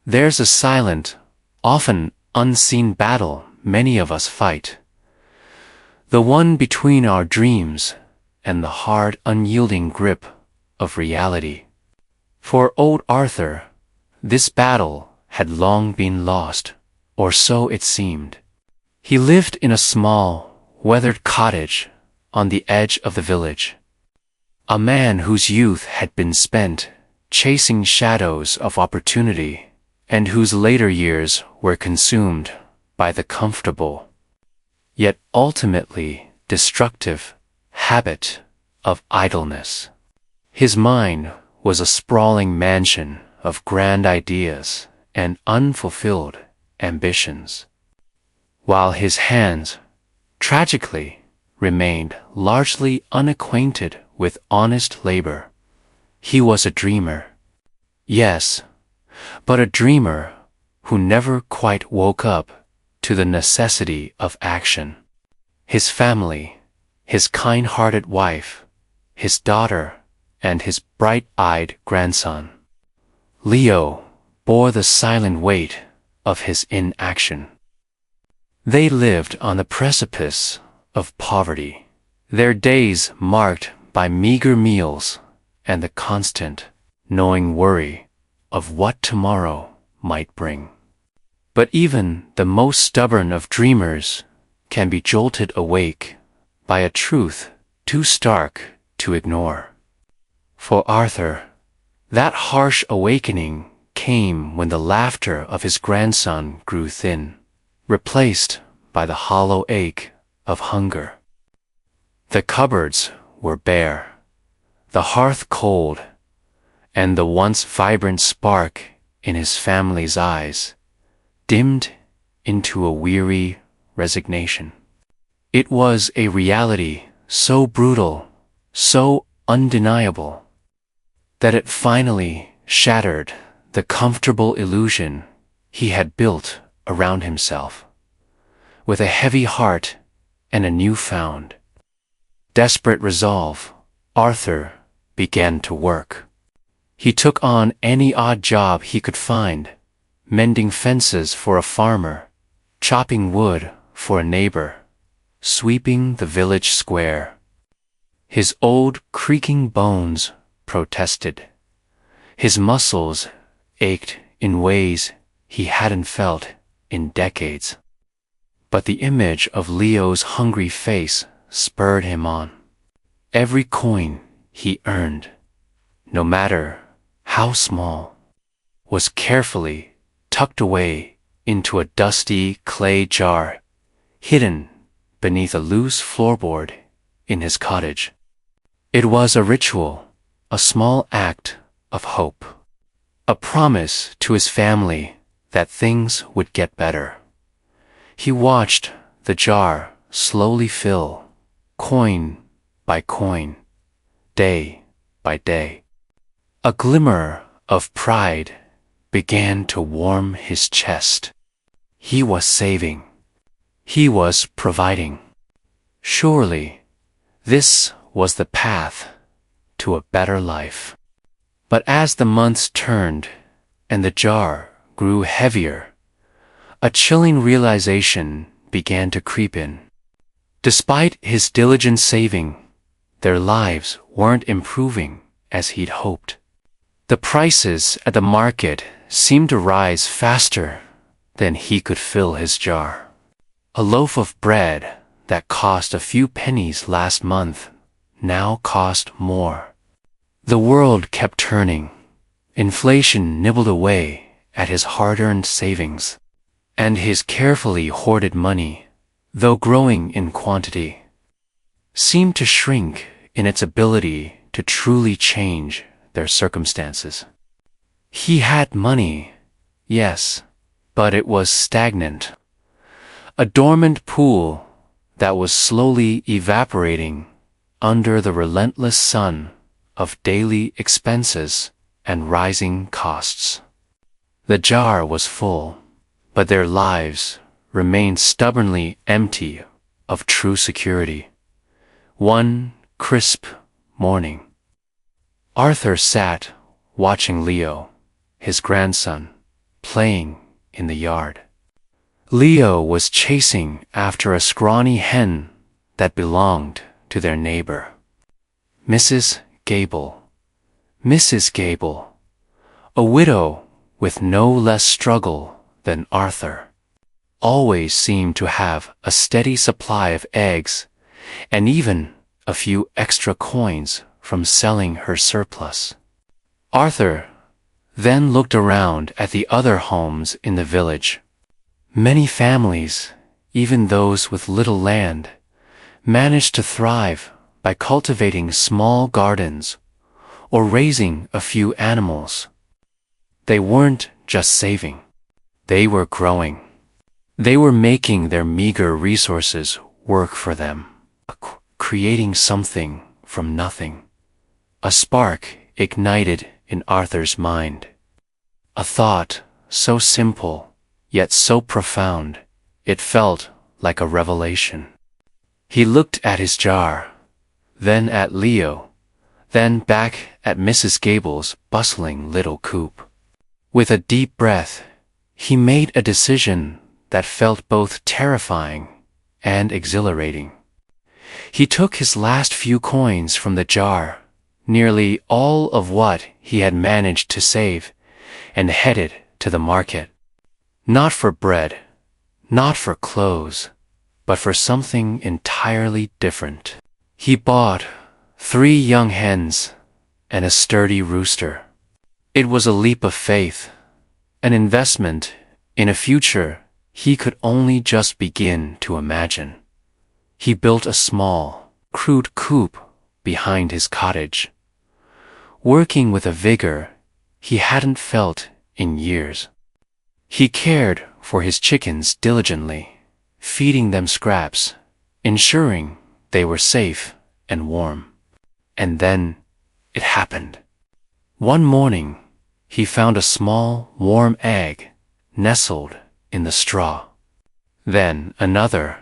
There's a silent, often unseen battle many of us fight. The one between our dreams and the hard, unyielding grip of reality. For old Arthur, this battle had long been lost, or so it seemed. He lived in a small, weathered cottage on the edge of the village. A man whose youth had been spent chasing shadows of opportunity and whose later years were consumed by the comfortable, yet ultimately destructive, habit of idleness. His mind was a sprawling mansion of grand ideas and unfulfilled ambitions, while his hands, tragically, remained largely unacquainted with honest labor. He was a dreamer. Yes, but a dreamer who never quite woke up to the necessity of action. His family, his kind-hearted wife, his daughter, and his bright-eyed grandson, Leo, bore the silent weight of his inaction. They lived on the precipice of poverty, their days marked by meager meals and the constant, gnawing worry of what tomorrow might bring. But even the most stubborn of dreamers can be jolted awake by a truth too stark to ignore. For Arthur, that harsh awakening came when the laughter of his grandson grew thin, replaced by the hollow ache of hunger. The cupboards were bare, the hearth cold, and the once vibrant spark in his family's eyes dimmed into a weary resignation. It was a reality so brutal, so undeniable, that it finally shattered the comfortable illusion he had built around himself. With a heavy heart and a newfound, desperate resolve, Arthur began to work. He took on any odd job he could find, mending fences for a farmer, chopping wood for a neighbor, sweeping the village square. His old creaking bones protested. His muscles ached in ways he hadn't felt in decades. But the image of Leo's hungry face spurred him on. Every coin he earned, no matter how small, was carefully tucked away into a dusty clay jar hidden beneath a loose floorboard in his cottage. It was a ritual, a small act of hope, a promise to his family that things would get better. He watched the jar slowly fill, coin by coin, day by day. A glimmer of pride began to warm his chest. He was saving. He was providing. Surely, this was the path to a better life. But as the months turned and the jar grew heavier, a chilling realization began to creep in. Despite his diligent saving, their lives weren't improving as he'd hoped. The prices at the market seemed to rise faster than he could fill his jar. A loaf of bread that cost a few pennies last month now cost more. The world kept turning. Inflation nibbled away at his hard-earned savings, and his carefully hoarded money, though growing in quantity, seemed to shrink in its ability to truly change their circumstances. He had money, yes, but it was stagnant, a dormant pool that was slowly evaporating under the relentless sun of daily expenses and rising costs. The jar was full, but their lives remained stubbornly empty of true security. One crisp morning, Arthur sat watching Leo, his grandson, playing in the yard. Leo was chasing after a scrawny hen that belonged to their neighbor. Mrs. Gable. Mrs. Gable, a widow with no less struggle than Arthur, always seemed to have a steady supply of eggs and even a few extra coins from selling her surplus. Arthur then looked around at the other homes in the village. Many families, even those with little land, managed to thrive by cultivating small gardens or raising a few animals. They weren't just saving. They were growing. They were making their meager resources work for them, creating something from nothing. A spark ignited in Arthur's mind. A thought so simple, yet so profound, it felt like a revelation. He looked at his jar, then at Leo, then back at Mrs. Gable's bustling little coop. With a deep breath, he made a decision that felt both terrifying and exhilarating. He took his last few coins from the jar, nearly all of what he had managed to save, and headed to the market. Not for bread, not for clothes, but for something entirely different. He bought 3 young hens and a sturdy rooster. It was a leap of faith, an investment in a future he could only just begin to imagine. He built a small, crude coop behind his cottage, working with a vigor he hadn't felt in years. He cared for his chickens diligently, feeding them scraps, ensuring they were safe and warm. And then it happened. One morning, he found a small, warm egg nestled in the straw. Then another,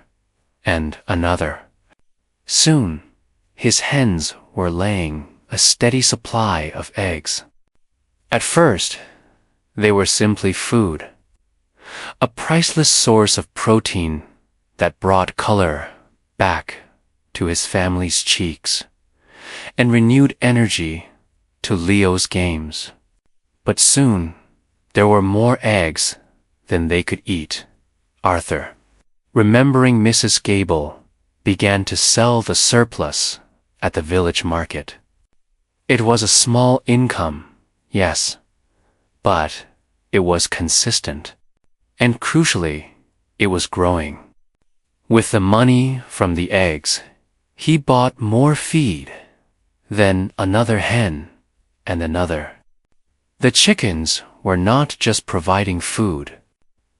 and another. Soon, his hens were laying a steady supply of eggs. At first, they were simply food, a priceless source of protein that brought color back to his family's cheeks and renewed energy to Leo's games. But soon, there were more eggs than they could eat. Arthur, remembering Mrs. Gable, began to sell the surplus at the village market. It was a small income, yes, but it was consistent. And crucially, it was growing. With the money from the eggs, he bought more feed, then another hen and another. The chickens were not just providing food.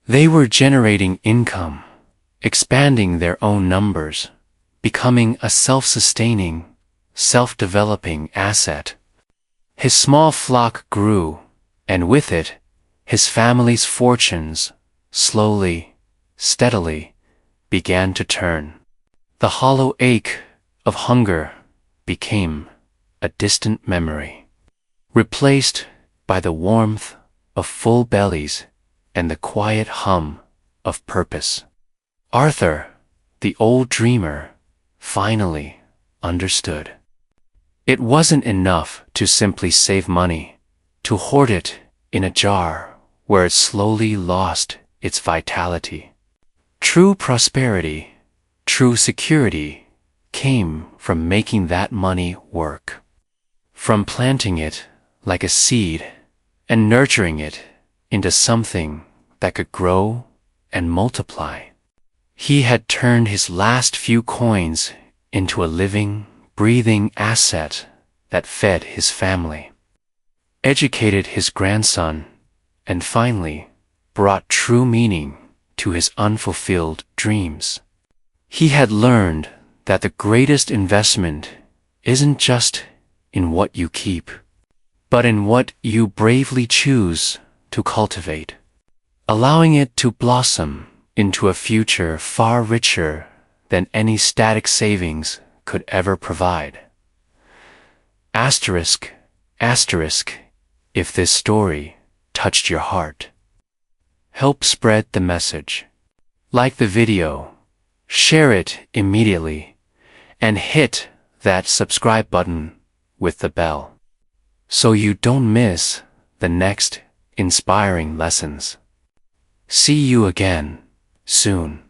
They were generating income, expanding their own numbers, becoming a self-sustaining, self-developing asset. His small flock grew, and with it, his family's fortunes slowly, steadily, began to turn. The hollow ache of hunger became a distant memory, replaced by the warmth of full bellies and the quiet hum of purpose. Arthur, the old dreamer, finally understood. It wasn't enough to simply save money, to hoard it in a jar where it slowly lost its vitality. True prosperity, true security, came from making that money work, from planting it like a seed and nurturing it into something that could grow and multiply. He had turned his last few coins into a living, breathing asset that fed his family, educated his grandson, and finally brought true meaning to his unfulfilled dreams. He had learned that the greatest investment isn't just in what you keep, but in what you bravely choose to cultivate, allowing it to blossom into a future far richer than any static savings could ever provide. Asterisk, asterisk, if this story touched your heart. Help spread the message. Like the video, share it immediately, and hit that subscribe button with the bell, so you don't miss the next inspiring lessons. See you again soon.